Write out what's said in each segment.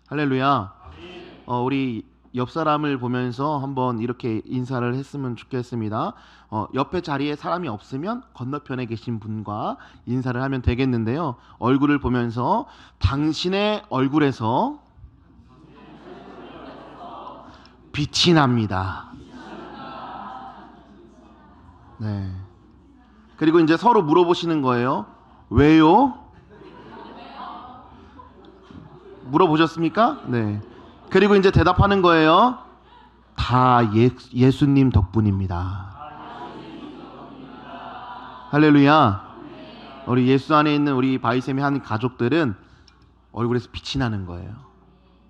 할렐루야. 우리 옆 사람을 보면서 한번 이렇게 인사를 했으면 좋겠습니다. 옆에 자리에 사람이 없으면 건너편에 계신 분과 인사를 하면 되겠는데요. 얼굴을 보면서 당신의 얼굴에서 빛이 납니다. 네. 그리고 이제 서로 물어보시는 거예요. 왜요? 물어보셨습니까? 네. 그리고 이제 대답하는 거예요. 다 예수님 덕분입니다. 할렐루야. 우리 예수 안에 있는 우리 바이셈의 한 가족들은 얼굴에서 빛이 나는 거예요.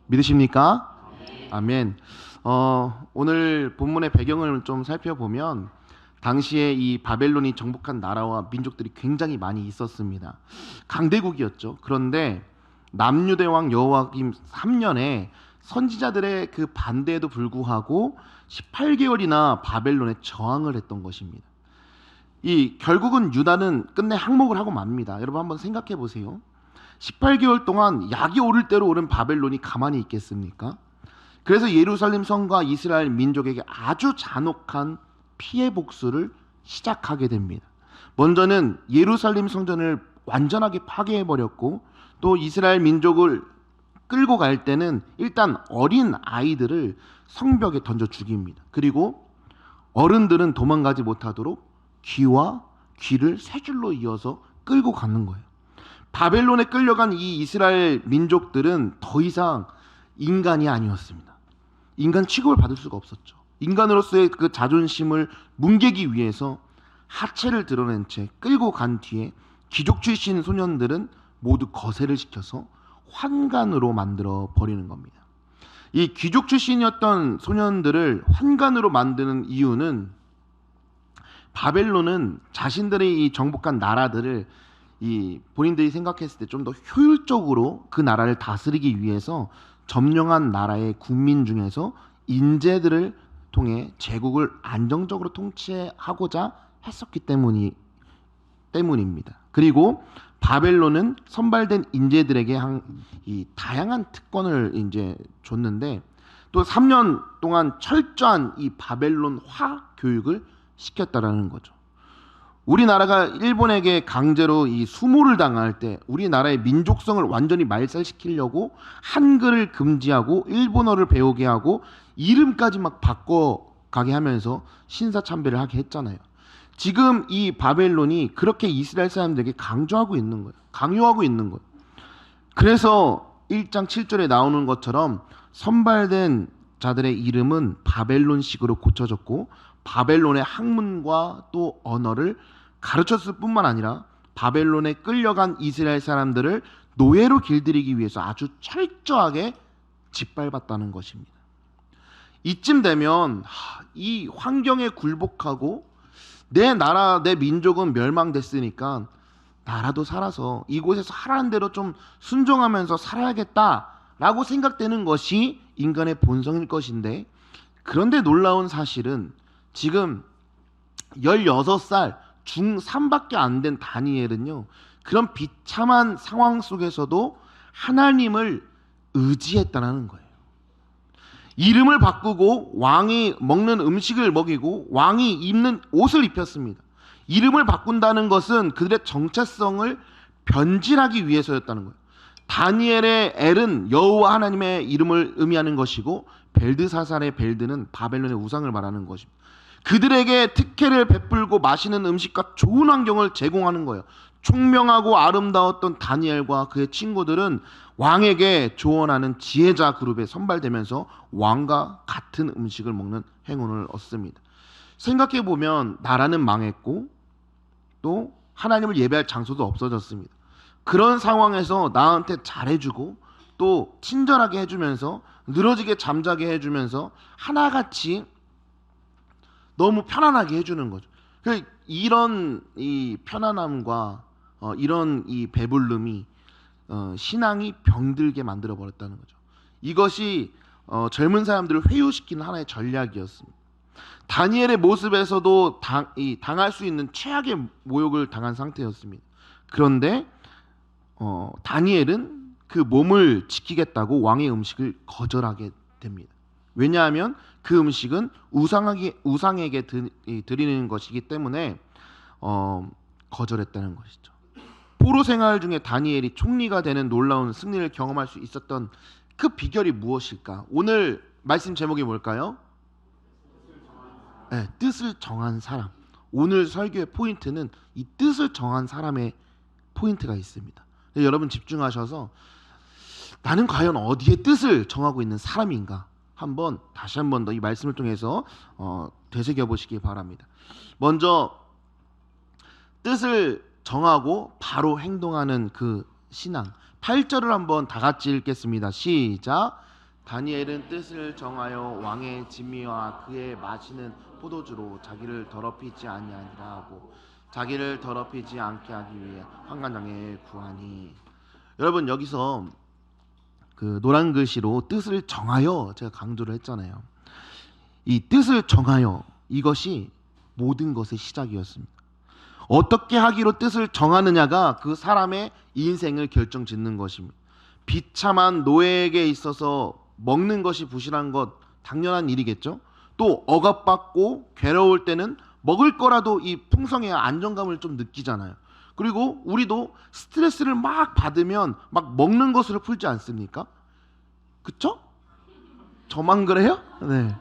믿으십니까? 아멘. 오늘 본문의 배경을 좀 살펴보면 당시에 이 바벨론이 정복한 나라와 민족들이 굉장히 많이 있었습니다. 강대국이었죠. 그런데 남유대왕 여호와김 3년에 선지자들의 그 반대에도 불구하고 18개월이나 바벨론에 저항을 했던 것입니다. 이 결국은 유다는 끝내 항목을 하고 맙니다. 여러분 한번 생각해 보세요. 18개월 동안 약이 오를 대로 오른 바벨론이 가만히 있겠습니까? 그래서 예루살렘 성과 이스라엘 민족에게 아주 잔혹한 피해 복수를 시작하게 됩니다. 먼저는 예루살렘 성전을 완전하게 파괴해 버렸고, 또 이스라엘 민족을 끌고 갈 때는 일단 어린 아이들을 성벽에 던져 죽입니다. 그리고 어른들은 도망가지 못하도록 귀와 귀를 세 줄로 이어서 끌고 가는 거예요. 바벨론에 끌려간 이 이스라엘 민족들은 더 이상 인간이 아니었습니다. 인간 취급을 받을 수가 없었죠. 인간으로서의 그 자존심을 뭉개기 위해서 하체를 드러낸 채 끌고 간 뒤에 귀족 출신 소년들은 모두 거세를 시켜서 환관으로 만들어 버리는 겁니다. 이 귀족 출신이었던 소년들을 환관으로 만드는 이유는 바벨론은 자신들의 이 정복한 나라들을 이 본인들이 생각했을 때 좀 더 효율적으로 그 나라를 다스리기 위해서 점령한 나라의 국민 중에서 인재들을 통해 제국을 안정적으로 통치하고자 했었기 때문입니다. 그리고 바벨론은 선발된 인재들에게 이 다양한 특권을 이제 줬는데, 또 3년 동안 철저한 이 바벨론화 교육을 시켰다라는 거죠. 우리나라가 일본에게 강제로 이 수모를 당할 때 우리나라의 민족성을 완전히 말살시키려고 한글을 금지하고 일본어를 배우게 하고 이름까지 막 바꿔가게 하면서 신사참배를 하게 했잖아요. 지금 이 바벨론이 그렇게 이스라엘 사람들에게 강요하고 있는 거예요. 그래서 1장 7절에 나오는 것처럼 선발된 자들의 이름은 바벨론식으로 고쳐졌고, 바벨론의 학문과 또 언어를 가르쳤을 뿐만 아니라 바벨론에 끌려간 이스라엘 사람들을 노예로 길들이기 위해서 아주 철저하게 짓밟았다는 것입니다. 이쯤 되면 이 환경에 굴복하고 내 나라, 내 민족은 멸망됐으니까 나라도 살아서 이곳에서 하라는 대로 좀 순종하면서 살아야겠다라고 생각되는 것이 인간의 본성일 것인데, 그런데 놀라운 사실은 지금 16살 중3밖에 안 된 다니엘은요, 그런 비참한 상황 속에서도 하나님을 의지했다는 거예요. 이름을 바꾸고 왕이 먹는 음식을 먹이고 왕이 입는 옷을 입혔습니다. 이름을 바꾼다는 것은 그들의 정체성을 변질하기 위해서였다는 거예요. 다니엘의 엘은 여호와 하나님의 이름을 의미하는 것이고, 벨드사살의 벨드는 바벨론의 우상을 말하는 것입니다. 그들에게 특혜를 베풀고 마시는 음식과 좋은 환경을 제공하는 거예요. 총명하고 아름다웠던 다니엘과 그의 친구들은 왕에게 조언하는 지혜자 그룹에 선발되면서 왕과 같은 음식을 먹는 행운을 얻습니다. 생각해보면 나라는 망했고 또 하나님을 예배할 장소도 없어졌습니다. 그런 상황에서 나한테 잘해주고 또 친절하게 해주면서 늘어지게 잠자게 해주면서 하나같이 너무 편안하게 해주는 거죠. 이런 이 편안함과 이런 이 배불름이 신앙이 병들게 만들어 버렸다는 거죠. 이것이 젊은 사람들을 회유시키는 하나의 전략이었습니다. 다니엘의 모습에서도 당할 수 있는 최악의 모욕을 당한 상태였습니다. 그런데 다니엘은 그 몸을 지키겠다고 왕의 음식을 거절하게 됩니다. 왜냐하면 그 음식은 우상에게 드리는 것이기 때문에 거절했다는 것이죠. 포로 생활 중에 다니엘이 총리가 되는 놀라운 승리를 경험할 수 있었던 그 비결이 무엇일까? 오늘 말씀 제목이 뭘까요? 네, 뜻을 정한 사람. 오늘 설교의 포인트는 이 뜻을 정한 사람의 포인트가 있습니다. 여러분 집중하셔서 나는 과연 어디에 뜻을 정하고 있는 사람인가? 다시 한 번 더 이 말씀을 통해서 되새겨 보시기 바랍니다. 먼저 뜻을 정하고 바로 행동하는 그 신앙. 8절을 한번 다 같이 읽겠습니다. 시작. 다니엘은 뜻을 정하여 왕의 진미와 그의 마시는 포도주로 자기를 더럽히지 아니하니라 하고 자기를 더럽히지 않게 하기 위해 환관장에 구하니. 여러분 여기서 그 노란 글씨로 뜻을 정하여 제가 강조를 했잖아요. 이 뜻을 정하여 이것이 모든 것의 시작이었습니다. 어떻게 하기로 뜻을 정하느냐가 그 사람의 인생을 결정짓는 것입니다. 비참한 노예에게 있어서 먹는 것이 부실한 것 당연한 일이겠죠. 또 억압받고 괴로울 때는 먹을 거라도 이 풍성의 안정감을 좀 느끼잖아요. 그리고 우리도 스트레스를 막 받으면 막 먹는 것으로 풀지 않습니까? 그쵸? 저만 그래요? 네.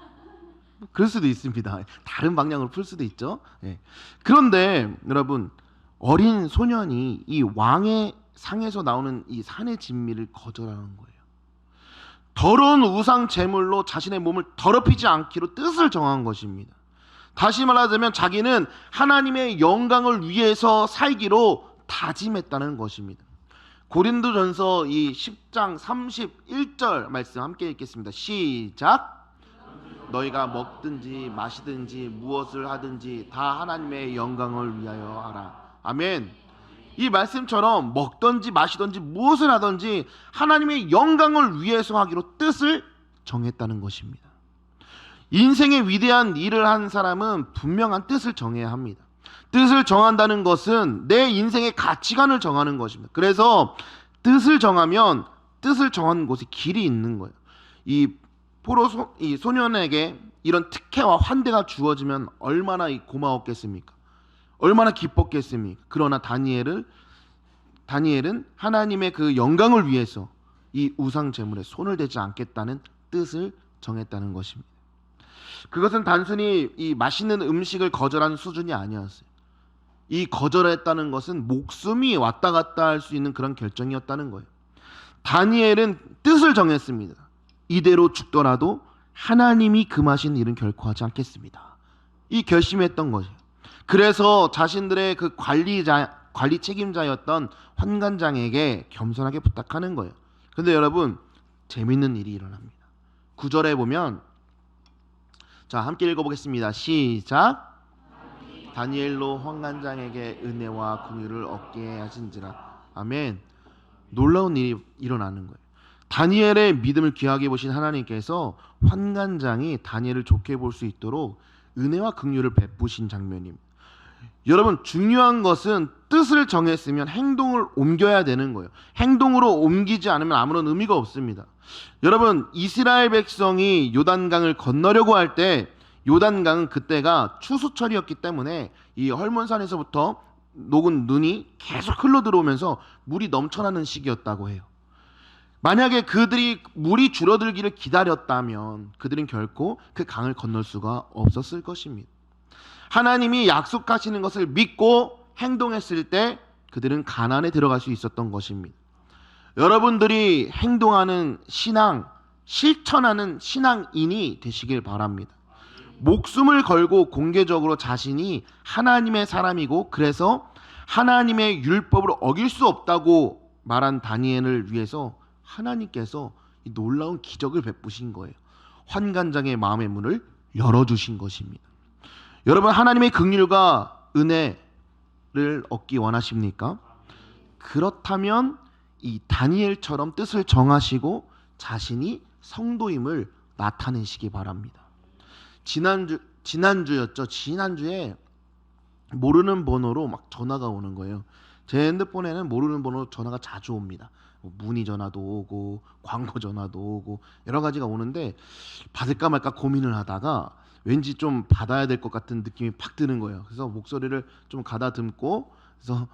그럴 수도 있습니다. 다른 방향으로 풀 수도 있죠. 네. 그런데 여러분 어린 소년이 이 왕의 상에서 나오는 이 산의 진미를 거절하는 거예요. 더러운 우상 제물로 자신의 몸을 더럽히지 않기로 뜻을 정한 것입니다. 다시 말하자면 자기는 하나님의 영광을 위해서 살기로 다짐했다는 것입니다. 고린도전서 이 10장 31절 말씀 함께 읽겠습니다. 시작. 너희가 먹든지 마시든지 무엇을 하든지 다 하나님의 영광을 위하여 하라. 아멘. 이 말씀처럼 먹든지 마시든지 무엇을 하든지 하나님의 영광을 위해서 하기로 뜻을 정했다는 것입니다. 인생의 위대한 일을 한 사람은 분명한 뜻을 정해야 합니다. 뜻을 정한다는 것은 내 인생의 가치관을 정하는 것입니다. 그래서 뜻을 정하면 뜻을 정한 곳에 길이 있는 거예요. 이 소년에게 이런 특혜와 환대가 주어지면 얼마나 고마웠겠습니까? 얼마나 기뻤겠습니까? 그러나 다니엘은 하나님의 그 영광을 위해서 이 우상 제물에 손을 대지 않겠다는 뜻을 정했다는 것입니다. 그것은 단순히 이 맛있는 음식을 거절한 수준이 아니었어요. 이 거절했다는 것은 목숨이 왔다 갔다 할 수 있는 그런 결정이었다는 거예요. 다니엘은 뜻을 정했습니다. 이대로 죽더라도 하나님이 금하신 일은 결코 하지 않겠습니다. 이 결심했던 거죠. 그래서 자신들의 그 관리 책임자였던 환관장에게 겸손하게 부탁하는 거예요. 근데 여러분 재밌는 일이 일어납니다. 9절에 보면 자 함께 읽어보겠습니다. 시작. 다니엘로 환관장에게 은혜와 긍휼을 얻게 하신지라. 아멘. 놀라운 일이 일어나는 거예요. 다니엘의 믿음을 귀하게 보신 하나님께서 환관장이 다니엘을 좋게 볼 수 있도록 은혜와 긍휼을 베푸신 장면입니다. 여러분 중요한 것은 뜻을 정했으면 행동을 옮겨야 되는 거예요. 행동으로 옮기지 않으면 아무런 의미가 없습니다. 여러분 이스라엘 백성이 요단강을 건너려고 할 때 요단강은 그때가 추수철이었기 때문에 이 헐몬산에서부터 녹은 눈이 계속 흘러 들어오면서 물이 넘쳐나는 시기였다고 해요. 만약에 그들이 물이 줄어들기를 기다렸다면 그들은 결코 그 강을 건널 수가 없었을 것입니다. 하나님이 약속하시는 것을 믿고 행동했을 때 그들은 가나안에 들어갈 수 있었던 것입니다. 여러분들이 행동하는 신앙, 실천하는 신앙인이 되시길 바랍니다. 목숨을 걸고 공개적으로 자신이 하나님의 사람이고 그래서 하나님의 율법을 어길 수 없다고 말한 다니엘을 위해서 하나님께서 이 놀라운 기적을 베푸신 거예요. 환관장의 마음의 문을 열어주신 것입니다. 여러분 하나님의 긍휼과 은혜를 얻기 원하십니까? 그렇다면 이 다니엘처럼 뜻을 정하시고 자신이 성도임을 나타내시기 바랍니다. 지난주에 모르는 번호로 막 전화가 오는 거예요. 제 핸드폰에는 모르는 번호 전화가 자주 옵니다. 뭐 문의 전화도 오고 광고 전화도 오고 여러 가지가 오는데 받을까 말까 고민을 하다가 왠지 좀 받아야 될 것 같은 느낌이 팍 드는 거예요. 그래서 목소리를 좀 가다듬고 그래서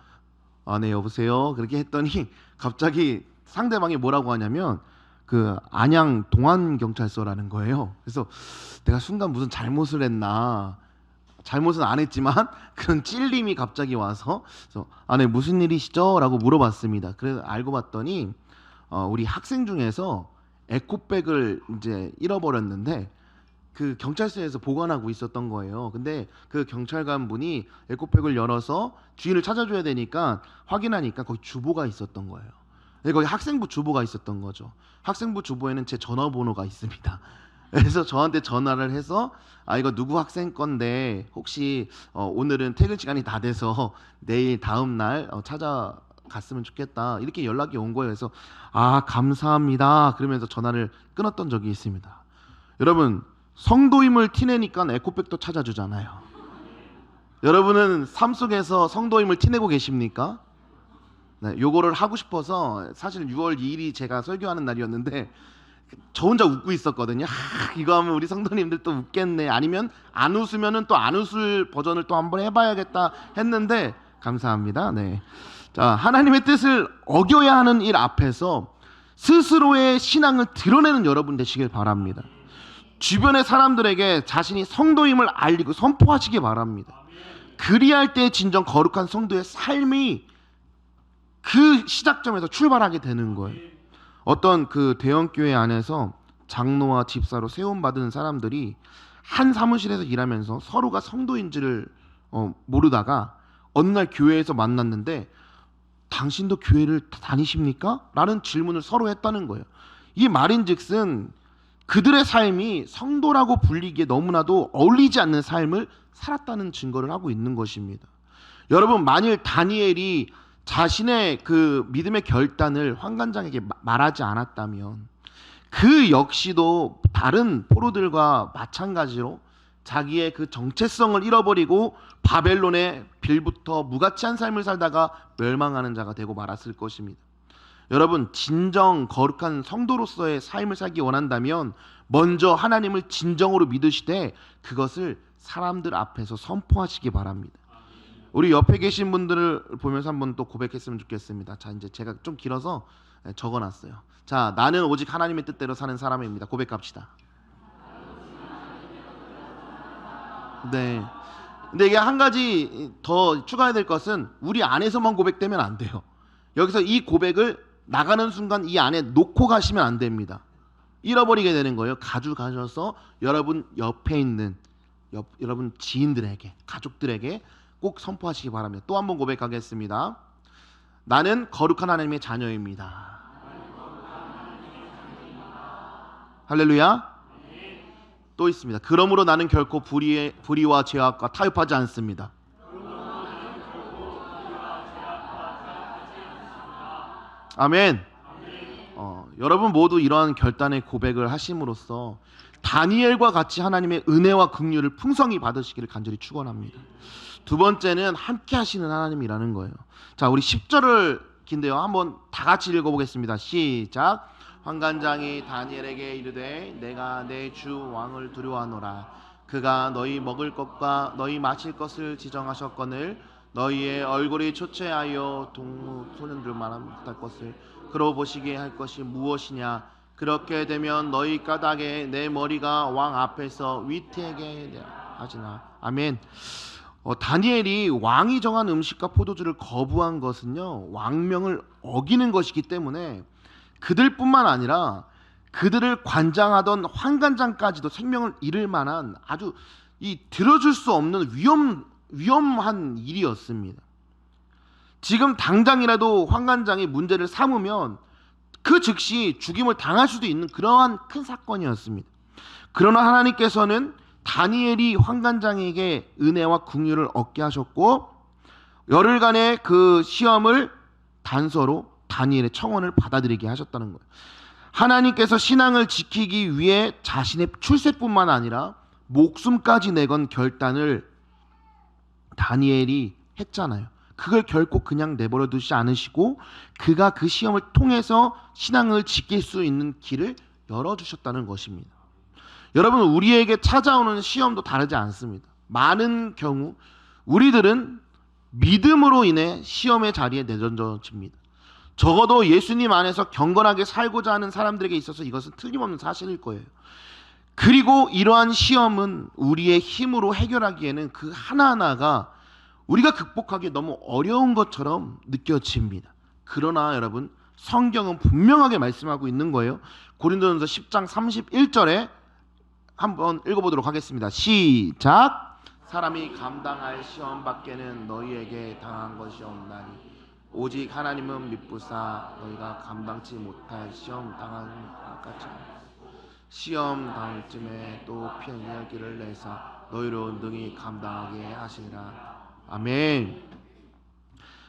네 여보세요 그렇게 했더니 갑자기 상대방이 뭐라고 하냐면 그 안양 동안경찰서라는 거예요. 그래서 내가 순간 무슨 잘못을 했나, 잘못은 안 했지만 그런 찔림이 갑자기 와서 그래서 네 무슨 일이시죠? 라고 물어봤습니다. 그래서 알고 봤더니 우리 학생 중에서 에코백을 이제 잃어버렸는데 그 경찰서에서 보관하고 있었던 거예요. 근데 그 경찰관 분이 에코백을 열어서 주인을 찾아줘야 되니까 확인하니까 거기 주보가 있었던 거예요. 거기 학생부 주보가 있었던 거죠. 학생부 주보에는 제 전화번호가 있습니다. 그래서 저한테 전화를 해서 이거 누구 학생 건데 혹시 오늘은 퇴근 시간이 다 돼서 내일 다음 날 찾아갔으면 좋겠다 이렇게 연락이 온 거예요. 그래서 감사합니다 그러면서 전화를 끊었던 적이 있습니다. 여러분 성도임을 티내니까 에코백도 찾아주잖아요. 여러분은 삶 속에서 성도임을 티내고 계십니까? 네, 요거를 하고 싶어서 사실 6월 2일이 제가 설교하는 날이었는데 저 혼자 웃고 있었거든요. 이거 하면 우리 성도님들 또 웃겠네. 아니면 안 웃으면은 또 안 웃을 버전을 또 한번 해봐야겠다 했는데 감사합니다. 네, 자 하나님의 뜻을 어겨야 하는 일 앞에서 스스로의 신앙을 드러내는 여러분 되시길 바랍니다. 주변의 사람들에게 자신이 성도임을 알리고 선포하시기 바랍니다. 그리할 때 진정 거룩한 성도의 삶이 그 시작점에서 출발하게 되는 거예요. 어떤 그 대형교회 안에서 장로와 집사로 세움받은 사람들이 한 사무실에서 일하면서 서로가 성도인지를 모르다가 어느 날 교회에서 만났는데 당신도 교회를 다니십니까? 라는 질문을 서로 했다는 거예요. 이 말인즉슨 그들의 삶이 성도라고 불리기에 너무나도 어울리지 않는 삶을 살았다는 증거를 하고 있는 것입니다. 여러분 만일 다니엘이 자신의 그 믿음의 결단을 환관장에게 말하지 않았다면 그 역시도 다른 포로들과 마찬가지로 자기의 그 정체성을 잃어버리고 바벨론의 빌부터 무가치한 삶을 살다가 멸망하는 자가 되고 말았을 것입니다. 여러분 진정 거룩한 성도로서의 삶을 살기 원한다면 먼저 하나님을 진정으로 믿으시되 그것을 사람들 앞에서 선포하시기 바랍니다. 우리 옆에 계신 분들을 보면서 한번 또 고백했으면 좋겠습니다. 자 이제 제가 좀 길어서 적어놨어요. 자 나는 오직 하나님의 뜻대로 사는 사람입니다. 고백합시다. 네. 근데 이게 한 가지 더 추가해야 될 것은 우리 안에서만 고백되면 안 돼요. 여기서 이 고백을 나가는 순간 이 안에 놓고 가시면 안 됩니다. 잃어버리게 되는 거예요. 가져가셔서 여러분 옆에 있는 여러분 지인들에게 가족들에게 꼭 선포하시기 바랍니다. 또 한번 고백하겠습니다. 나는 거룩한 하나님의 자녀입니다. 할렐루야. 또 있습니다. 그러므로 나는 결코 불의와 죄악과 타협하지 않습니다. 아멘. 여러분 모두 이러한 결단의 고백을 하심으로써 다니엘과 같이 하나님의 은혜와 긍휼을 풍성히 받으시기를 간절히 축원합니다. 두 번째는 함께 하시는 하나님이라는 거예요. 자 우리 10절을 긴데요 한번 다 같이 읽어보겠습니다. 시작. 환관장이 다니엘에게 이르되 내가 내 주 왕을 두려워하노라. 그가 너희 먹을 것과 너희 마실 것을 지정하셨거늘 너희의 얼굴이 초췌하여 동무 소년들만 못할 것을 그러 보시게 할 것이 무엇이냐. 그렇게 되면 너희 까닭에 내 머리가 왕 앞에서 위태하게 하지나. 아멘. 다니엘이 왕이 정한 음식과 포도주를 거부한 것은요 왕명을 어기는 것이기 때문에 그들뿐만 아니라 그들을 관장하던 환관장까지도 생명을 잃을 만한 아주 들어줄 수 없는 위험한 일이었습니다. 지금 당장이라도 환관장이 문제를 삼으면 그 즉시 죽임을 당할 수도 있는 그러한 큰 사건이었습니다. 그러나 하나님께서는 다니엘이 환관장에게 은혜와 긍휼을 얻게 하셨고 열흘간의 그 시험을 단서로 다니엘의 청원을 받아들이게 하셨다는 거예요. 하나님께서 신앙을 지키기 위해 자신의 출세뿐만 아니라 목숨까지 내건 결단을 다니엘이 했잖아요. 그걸 결코 그냥 내버려 두지 않으시고 그가 그 시험을 통해서 신앙을 지킬 수 있는 길을 열어주셨다는 것입니다. 여러분, 우리에게 찾아오는 시험도 다르지 않습니다. 많은 경우 우리들은 믿음으로 인해 시험의 자리에 내던져집니다. 적어도 예수님 안에서 경건하게 살고자 하는 사람들에게 있어서 이것은 틀림없는 사실일 거예요. 그리고 이러한 시험은 우리의 힘으로 해결하기에는 그 하나하나가 우리가 극복하기 너무 어려운 것처럼 느껴집니다. 그러나 여러분, 성경은 분명하게 말씀하고 있는 거예요. 고린도전서 10장 31절에 한번 읽어보도록 하겠습니다. 시작. 사람이 감당할 시험 밖에는 너희에게 당한 것이 없나니 오직 하나님은 미쁘사 너희가 감당치 못할 시험 당하는 것 같이 시험 당할 쯤에 또 편리한 길을 내사 너희로 능히 감당하게 하시리라. 아멘.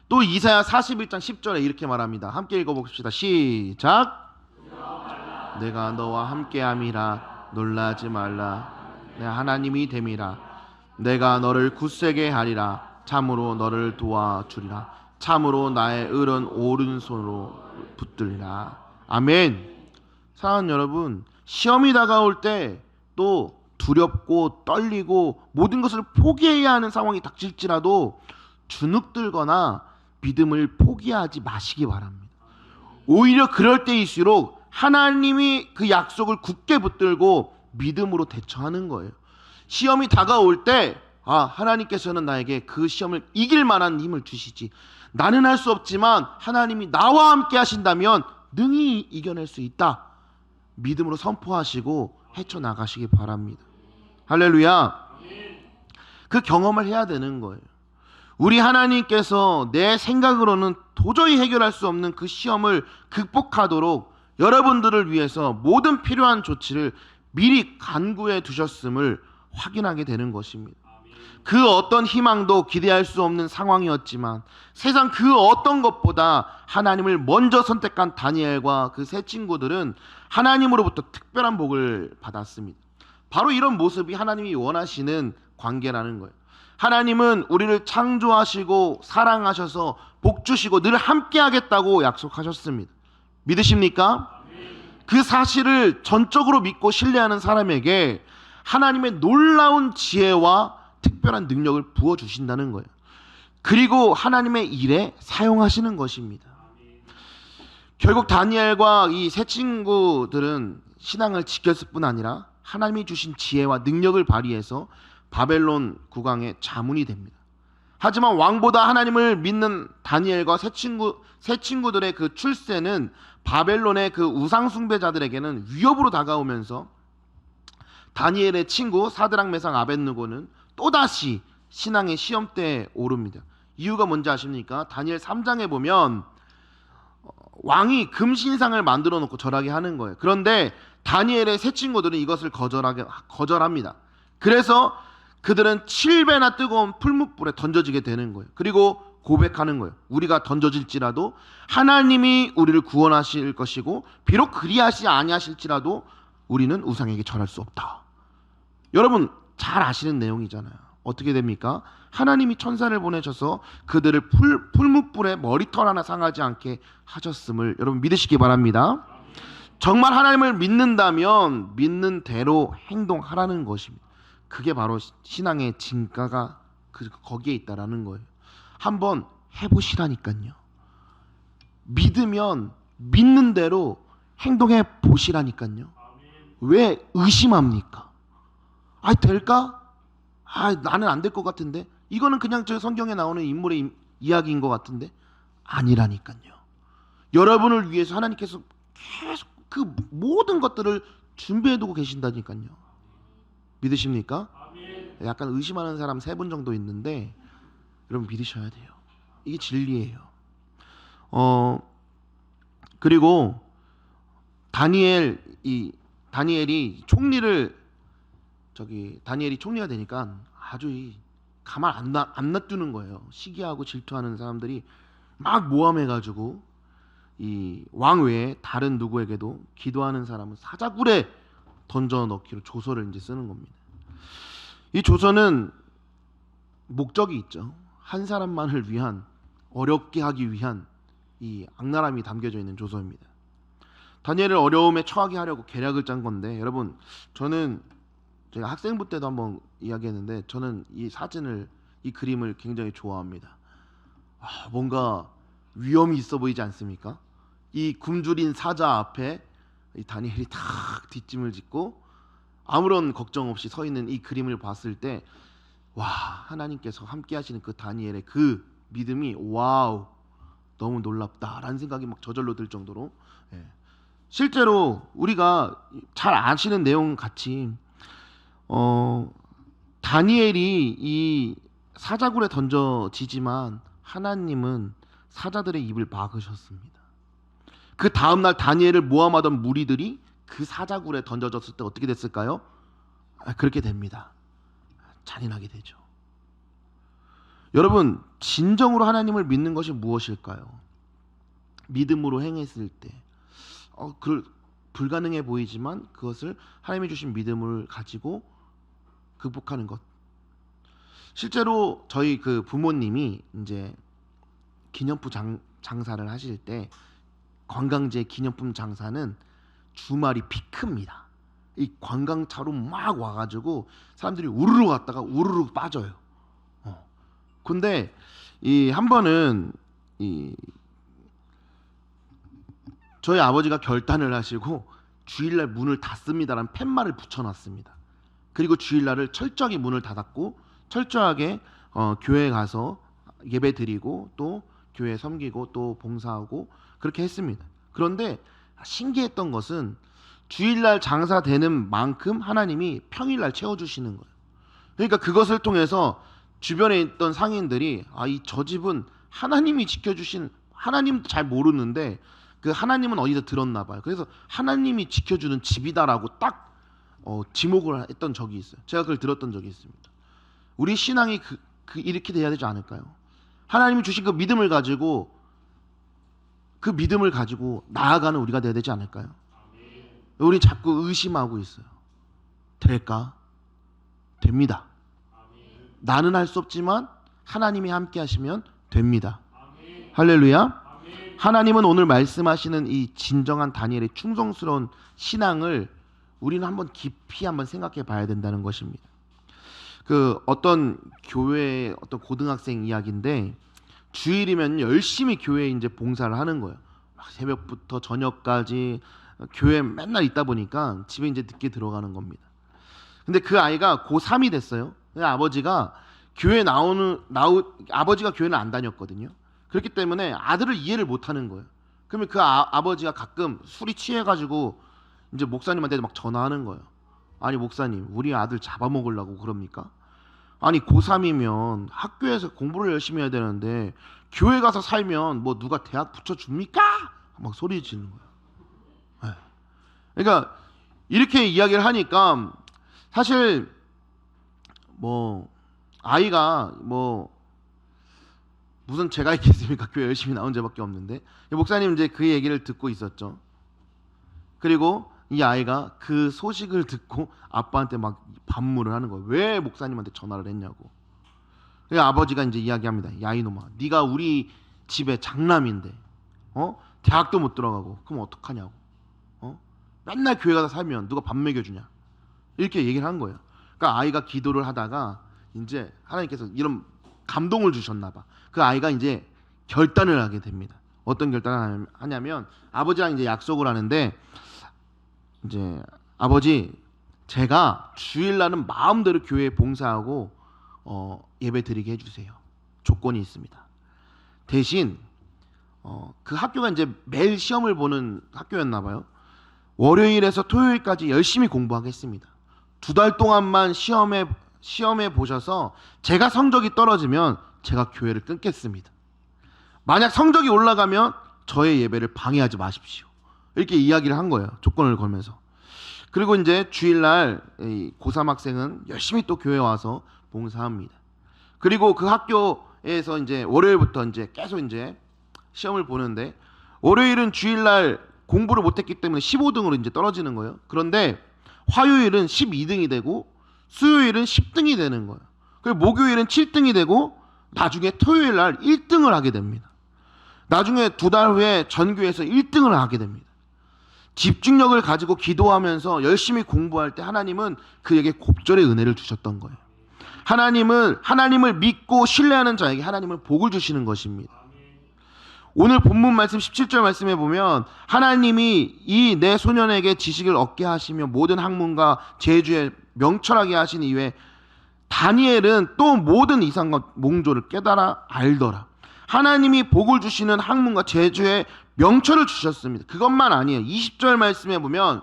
또 이사야 41장 10절에 이렇게 말합니다. 함께 읽어봅시다. 시작. 내가 너와 함께함이라 놀라지 말라. 내 하나님이 됨이라. 내가 너를 굳세게 하리라. 참으로 너를 도와주리라. 참으로 나의 을은 오른손으로 붙들리라. 아멘. 사랑하는 여러분, 시험이 다가올 때 또 두렵고 떨리고 모든 것을 포기해야 하는 상황이 닥칠지라도 주눅들거나 믿음을 포기하지 마시기 바랍니다. 오히려 그럴 때일수록 하나님이 그 약속을 굳게 붙들고 믿음으로 대처하는 거예요. 시험이 다가올 때 하나님께서는 나에게 그 시험을 이길 만한 힘을 주시지. 나는 할 수 없지만 하나님이 나와 함께 하신다면 능히 이겨낼 수 있다. 믿음으로 선포하시고 헤쳐나가시기 바랍니다. 할렐루야. 그 경험을 해야 되는 거예요. 우리 하나님께서 내 생각으로는 도저히 해결할 수 없는 그 시험을 극복하도록 여러분들을 위해서 모든 필요한 조치를 미리 간구해 두셨음을 확인하게 되는 것입니다. 그 어떤 희망도 기대할 수 없는 상황이었지만 세상 그 어떤 것보다 하나님을 먼저 선택한 다니엘과 그 세 친구들은 하나님으로부터 특별한 복을 받았습니다. 바로 이런 모습이 하나님이 원하시는 관계라는 거예요. 하나님은 우리를 창조하시고 사랑하셔서 복 주시고 늘 함께 하겠다고 약속하셨습니다. 믿으십니까? 그 사실을 전적으로 믿고 신뢰하는 사람에게 하나님의 놀라운 지혜와 특별한 능력을 부어주신다는 거예요. 그리고 하나님의 일에 사용하시는 것입니다. 결국 다니엘과 이 세 친구들은 신앙을 지켰을 뿐 아니라 하나님이 주신 지혜와 능력을 발휘해서 바벨론 국왕의 자문이 됩니다. 하지만 왕보다 하나님을 믿는 다니엘과 세 친구들의 그 출세는 바벨론의 그 우상 숭배자들에게는 위협으로 다가오면서 다니엘의 친구 사드락 메삭 아벳느고는 또다시 신앙의 시험대에 오릅니다. 이유가 뭔지 아십니까? 다니엘 3장에 보면 왕이 금신상을 만들어 놓고 절하게 하는 거예요. 그런데 다니엘의 세 친구들은 이것을 거절합니다. 그래서 그들은 7배나 뜨거운 풀무불에 던져지게 되는 거예요. 그리고 고백하는 거예요. 우리가 던져질지라도 하나님이 우리를 구원하실 것이고 비록 그리하시 아니하실지라도 우리는 우상에게 절할 수 없다. 여러분 잘 아시는 내용이잖아요. 어떻게 됩니까? 하나님이 천사를 보내셔서 그들을 풀무불에 머리털 하나 상하지 않게 하셨음을 여러분 믿으시기 바랍니다. 정말 하나님을 믿는다면 믿는 대로 행동하라는 것입니다. 그게 바로 신앙의 진가가 거기에 있다라는 거예요. 한번 해보시라니까요. 믿으면 믿는 대로 행동해 보시라니까요. 왜 의심합니까? 될까? 나는 안 될 것 같은데. 이거는 그냥 저 성경에 나오는 인물의 이야기인 것 같은데. 아니라니까요. 여러분을 위해서 하나님께서 계속 그 모든 것들을 준비해두고 계신다니까요. 믿으십니까? 약간 의심하는 사람 3분 정도 있는데 여러분 믿으셔야 돼요. 이게 진리예요. 그리고 다니엘이 다니엘이 총리가 되니까 아주 가만 안 놔두는 거예요. 시기하고 질투하는 사람들이 막 모함해가지고 이 왕 외에 다른 누구에게도 기도하는 사람은 사자굴에 던져 넣기로 조서를 이제 쓰는 겁니다. 이 조서는 목적이 있죠. 한 사람만을 위한 어렵게 하기 위한 이 악랄함이 담겨져 있는 조서입니다. 다니엘을 어려움에 처하게 하려고 계략을 짠 건데, 여러분, 저는 제가 학생부 때도 한번 이야기했는데, 저는 이 사진을, 이 그림을 굉장히 좋아합니다. 뭔가 위험이 있어 보이지 않습니까? 이 굶주린 사자 앞에 이 다니엘이 탁 뒷짐을 짓고 아무런 걱정 없이 서 있는 이 그림을 봤을 때, 와, 하나님께서 함께 하시는 그 다니엘의 그 믿음이 와우, 너무 놀랍다라는 생각이 막 저절로 들 정도로, 실제로 우리가 잘 아시는 내용 같이 다니엘이 이 사자굴에 던져지지만 하나님은 사자들의 입을 막으셨습니다. 그 다음날 다니엘을 모함하던 무리들이 그 사자굴에 던져졌을 때 어떻게 됐을까요? 그렇게 됩니다. 잔인하게 되죠. 여러분, 진정으로 하나님을 믿는 것이 무엇일까요? 믿음으로 행했을 때 불가능해 보이지만 그것을 하나님이 주신 믿음을 가지고 극복하는 것. 실제로 저희 그 부모님이 이제 기념품 장사를 하실 때, 관광지 기념품 장사는 주말이 피크입니다. 이 관광차로 막 와가지고 사람들이 우르르 갔다가 우르르 빠져요. 근데 이 한 번은 저희 아버지가 결단을 하시고 주일날 문을 닫습니다라는 팻말을 붙여놨습니다. 그리고 주일날을 철저하게 문을 닫았고 철저하게 교회에 가서 예배 드리고 또 교회 섬기고 또 봉사하고 그렇게 했습니다. 그런데 신기했던 것은 주일날 장사되는 만큼 하나님이 평일날 채워주시는 거예요. 그러니까 그것을 통해서 주변에 있던 상인들이 저 집은 하나님이 지켜주신, 하나님도 잘 모르는데 그 하나님은 어디서 들었나 봐요. 그래서 하나님이 지켜주는 집이다라고 딱 지목을 했던 적이 있어요. 제가 그걸 들었던 적이 있습니다. 우리 신앙이 이렇게 돼야 되지 않을까요? 하나님이 주신 그 믿음을 가지고 나아가는 우리가 돼야 되지 않을까요? 우리 자꾸 의심하고 있어요. 될까? 됩니다. 나는 할 수 없지만 하나님이 함께 하시면 됩니다. 할렐루야. 하나님은 오늘 말씀하시는 이 진정한 다니엘의 충성스러운 신앙을 우리는 한번 깊이 한번 생각해 봐야 된다는 것입니다. 그 어떤 교회 어떤 고등학생 이야기인데, 주일이면 열심히 교회에 이제 봉사를 하는 거예요. 새벽부터 저녁까지 교회에 맨날 있다 보니까 집에 이제 늦게 들어가는 겁니다. 근데 그 아이가 고3이 됐어요. 아버지가 아버지가 교회는 안 다녔거든요. 그렇기 때문에 아들을 이해를 못 하는 거예요. 그러면 그 아버지가 가끔 술이 취해가지고 이제 목사님한테 막 전화하는 거예요. 아니 목사님, 우리 아들 잡아먹으려고 그럽니까? 아니 고3이면 학교에서 공부를 열심히 해야 되는데 교회 가서 살면 뭐 누가 대학 붙여줍니까? 막 소리 지르는 거예요. 그러니까 이렇게 이야기를 하니까 사실 뭐 아이가 뭐 무슨 죄가 있겠습니까? 교회 열심히 나온 죄밖에 없는데. 목사님 이제 그 얘기를 듣고 있었죠. 그리고 이 아이가 그 소식을 듣고 아빠한테 막 반문을 하는 거예요. 왜 목사님한테 전화를 했냐고. 그래서 아버지가 이제 이야기합니다. 야 이놈아, 네가 우리 집에 장남인데 대학도 못 들어가고 그럼 어떡하냐고. 맨날 교회 가서 살면 누가 밥 먹여주냐. 이렇게 얘기를 한 거예요. 그러니까 아이가 기도를 하다가 이제 하나님께서 이런 감동을 주셨나 봐. 그 아이가 이제 결단을 하게 됩니다. 어떤 결단을 하냐면 아버지랑 이제 약속을 하는데, 이제 아버지, 제가 주일날은 마음대로 교회에 봉사하고 예배 드리게 해주세요. 조건이 있습니다. 대신 그 학교가 이제 매일 시험을 보는 학교였나 봐요. 월요일에서 토요일까지 열심히 공부하겠습니다. 2달 동안만 시험에 보셔서 제가 성적이 떨어지면 제가 교회를 끊겠습니다. 만약 성적이 올라가면 저의 예배를 방해하지 마십시오. 이렇게 이야기를 한 거예요. 조건을 걸면서. 그리고 이제 주일날 고3 학생은 열심히 또 교회에 와서 봉사합니다. 그리고 그 학교에서 이제 월요일부터 이제 계속 이제 시험을 보는데, 월요일은 주일날 공부를 못했기 때문에 15등으로 이제 떨어지는 거예요. 그런데 화요일은 12등이 되고 수요일은 10등이 되는 거예요. 그리고 목요일은 7등이 되고 나중에 토요일 날 1등을 하게 됩니다. 나중에 2달 후에 전교에서 1등을 하게 됩니다. 집중력을 가지고 기도하면서 열심히 공부할 때 하나님은 그에게 곱절의 은혜를 주셨던 거예요. 하나님을 믿고 신뢰하는 자에게 하나님은 복을 주시는 것입니다. 오늘 본문 말씀 17절 말씀에 보면 하나님이 이 내 소년에게 지식을 얻게 하시며 모든 학문과 제주에 명철하게 하신 이후에 다니엘은 또 모든 이상과 몽조를 깨달아 알더라. 하나님이 복을 주시는 학문과 제주에 명철을 주셨습니다. 그것만 아니에요. 20절 말씀에 보면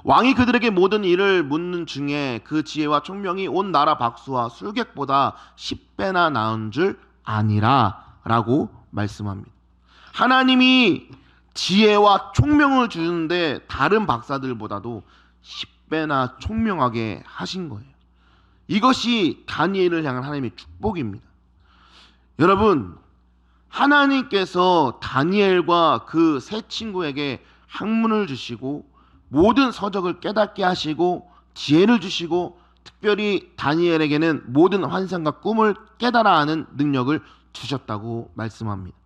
왕이 그들에게 모든 일을 묻는 중에 그 지혜와 총명이 온 나라 박수와 술객보다 10배나 나은 줄 아니라 라고 말씀합니다. 하나님이 지혜와 총명을 주는데 다른 박사들보다도 10배나 총명하게 하신 거예요. 이것이 다니엘을 향한 하나님의 축복입니다. 여러분, 하나님께서 다니엘과 그 세 친구에게 학문을 주시고 모든 서적을 깨닫게 하시고 지혜를 주시고 특별히 다니엘에게는 모든 환상과 꿈을 깨달아 아는 능력을 주셨다고 말씀합니다.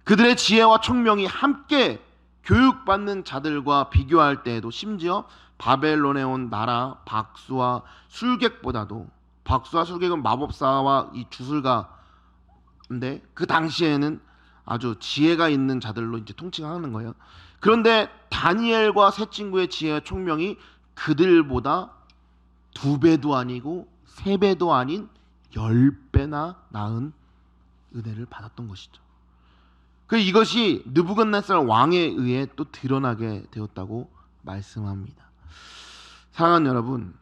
그들의 지혜와 총명이 함께 교육받는 자들과 비교할 때에도 심지어 바벨론에 온 나라 박수와 술객보다도, 박수와 술객은 마법사와 이 주술가인데 그 당시에는 아주 지혜가 있는 자들로 이제 통칭하는 거예요. 그런데 다니엘과 세 친구의 지혜와 총명이 그들보다 2배도 아니고 3배도 아닌 10배나 나은 은혜를 받았던 것이죠. 이것이 느부갓네살 왕에 의해 또 드러나게 되었다고 말씀합니다. 사랑하는 여러분,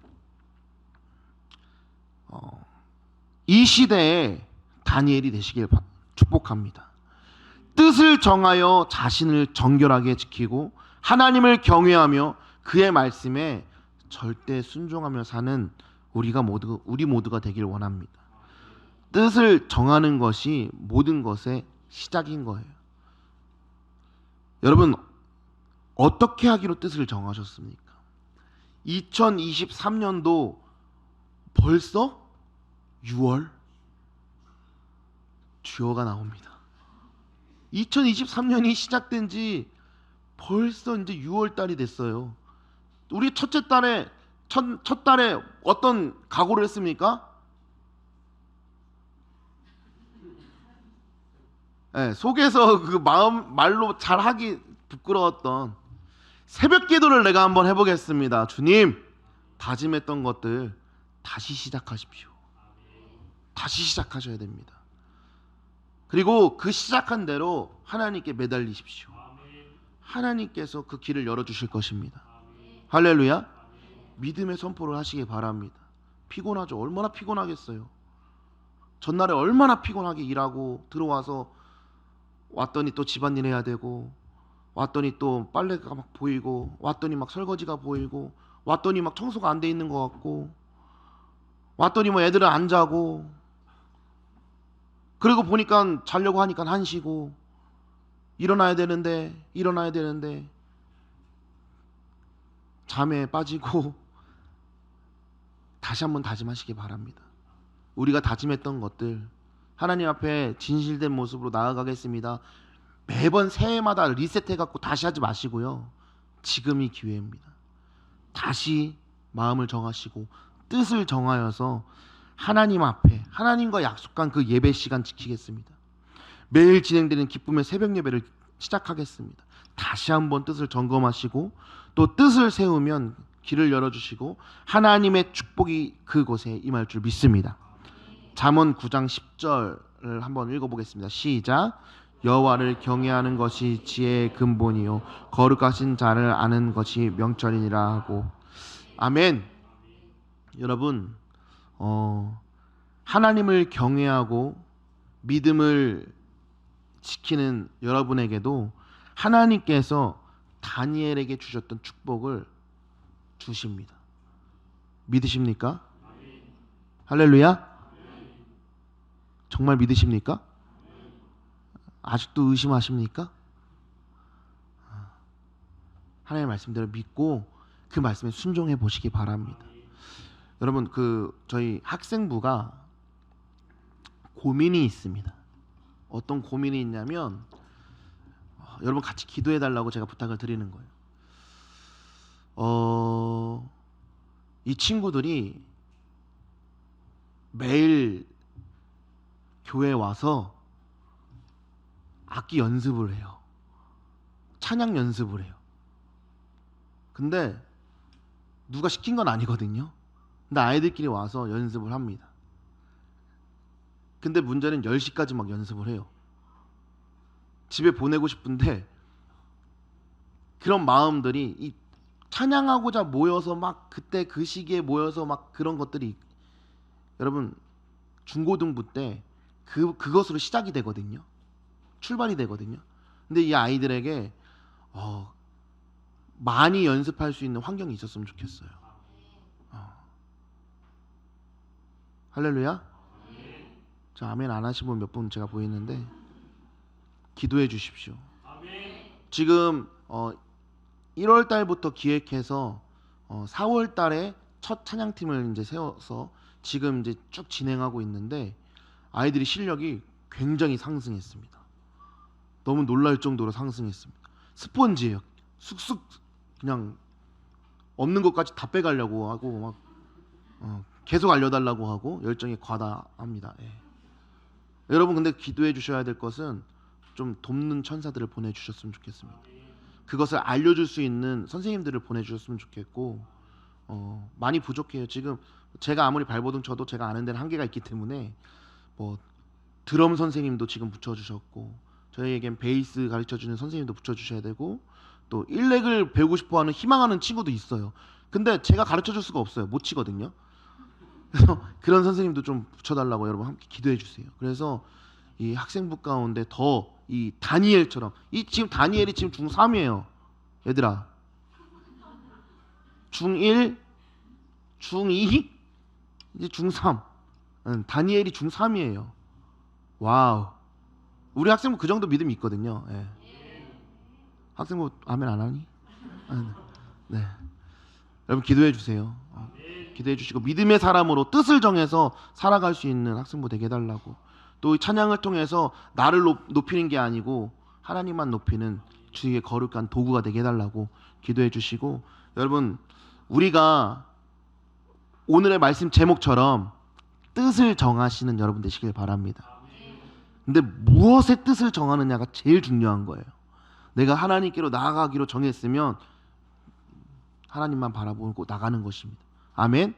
이 시대에 다니엘이 되시길 축복합니다. 뜻을 정하여 자신을 정결하게 지키고 하나님을 경외하며 그의 말씀에 절대 순종하며 사는 우리 모두가 되길 원합니다. 뜻을 정하는 것이 모든 것의 시작인 거예요. 여러분, 어떻게 하기로 뜻을 정하셨습니까? 2023년도 벌써 6월 주어가 나옵니다. 2023년이 시작된 지 벌써 이제 6월 달이 됐어요. 우리 첫 달에 어떤 각오를 했습니까? 네, 속에서 그 말로 잘하기 부끄러웠던 새벽 기도를 내가 한번 해보겠습니다. 주님, 다짐했던 것들 다시 시작하십시오. 다시 시작하셔야 됩니다. 그리고 그 시작한 대로 하나님께 매달리십시오. 하나님께서 그 길을 열어주실 것입니다. 할렐루야. 믿음의 선포를 하시기 바랍니다. 피곤하죠. 얼마나 피곤하겠어요. 전날에 얼마나 피곤하게 일하고 들어와서 왔더니 또 집안일 해야 되고, 왔더니 또 빨래가 막 보이고, 왔더니 막 설거지가 보이고, 왔더니 막 청소가 안 돼 있는 것 같고, 왔더니 뭐 애들은 안 자고, 그리고 보니까 자려고 하니까 1시고, 일어나야 되는데 잠에 빠지고. 다시 한번 다짐하시기 바랍니다. 우리가 다짐했던 것들 하나님 앞에 진실된 모습으로 나아가겠습니다. 매번 새해마다 리셋해갖고 다시 하지 마시고요. 지금이 기회입니다. 다시 마음을 정하시고 뜻을 정하여서 하나님 앞에 하나님과 약속한 그 예배 시간 지키겠습니다. 매일 진행되는 기쁨의 새벽 예배를 시작하겠습니다. 다시 한번 뜻을 점검하시고 또 뜻을 세우면 길을 열어주시고 하나님의 축복이 그곳에 임할 줄 믿습니다. 잠언 9장 10절을 한번 읽어보겠습니다. 시작. 여호와를 경외하는 것이 지혜의 근본이요 거룩하신 자를 아는 것이 명철이니라 하고. 아멘. 여러분, 하나님을 경외하고 믿음을 지키는 여러분에게도 하나님께서 다니엘에게 주셨던 축복을 주십니다. 믿으십니까? 할렐루야. 정말 믿으십니까? 아직도 의심하십니까? 하나님의 말씀대로 믿고 그 말씀에 순종해 보시기 바랍니다. 여러분, 저희 학생부가 고민이 있습니다. 어떤 고민이 있냐면 여러분 같이 기도해 달라고 제가 부탁을 드리는 거예요. 이 친구들이 매일 교회 와서 악기 연습을 해요. 찬양 연습을 해요. 근데 누가 시킨 건 아니거든요. 근데 아이들끼리 와서 연습을 합니다. 근데 문제는 10시까지 막 연습을 해요. 집에 보내고 싶은데 그런 마음들이 이 찬양하고자 모여서 막 그때 그 시기에 모여서 막 그런 것들이 여러분 중고등부 때 그것으로 시작이 되거든요. 출발이 되거든요. 근데 이 아이들에게 많이 연습할 수 있는 환경이 있었으면 좋겠어요. 할렐루야. 자, 아멘 안 하신 분 몇 분 제가 보이는데 기도해 주십시오. 지금 1월 달부터 기획해서 4월 달에 첫 찬양팀을 이제 세워서 지금 이제 쭉 진행하고 있는데 아이들이 실력이 굉장히 상승했습니다. 너무 놀랄 정도로 상승했습니다. 스폰지예요. 쑥쑥 그냥 없는 것까지 다 빼가려고 하고 막 계속 알려달라고 하고 열정이 과다합니다. 예. 여러분 근데 기도해 주셔야 될 것은 좀 돕는 천사들을 보내주셨으면 좋겠습니다. 그것을 알려줄 수 있는 선생님들을 보내주셨으면 좋겠고 많이 부족해요. 지금 제가 아무리 발버둥 쳐도 제가 아는 데는 한계가 있기 때문에 뭐 드럼 선생님도 지금 붙여주셨고 저희에겐 베이스 가르쳐주는 선생님도 붙여주셔야 되고 또 일렉을 배우고 싶어하는 희망하는 친구도 있어요. 근데 제가 가르쳐줄 수가 없어요. 못 치거든요. 그래서 그런 선생님도 좀 붙여달라고 여러분 함께 기도해 주세요. 그래서 이 학생부 가운데 더 이 다니엘처럼 지금 다니엘이 지금 중3이에요. 얘들아 중1 중2 이제 중3 다니엘이 중3이에요. 와우. 우리 학생부 그 정도 믿음이 있거든요. 예. 학생부 아멘 안 하니? 네. 여러분 기도해 주세요. 기도해 주시고 믿음의 사람으로 뜻을 정해서 살아갈 수 있는 학생부 되게 해달라고. 또 찬양을 통해서 나를 높이는 게 아니고 하나님만 높이는 주의 거룩한 도구가 되게 해달라고 기도해 주시고 여러분 우리가 오늘의 말씀 제목처럼 뜻을 정하시는 여러분 되시길 바랍니다. 근데 무엇의 뜻을 정하느냐가 제일 중요한 거예요. 내가 하나님께로 나아가기로 정했으면 하나님만 바라보고 나가는 것입니다. 아멘.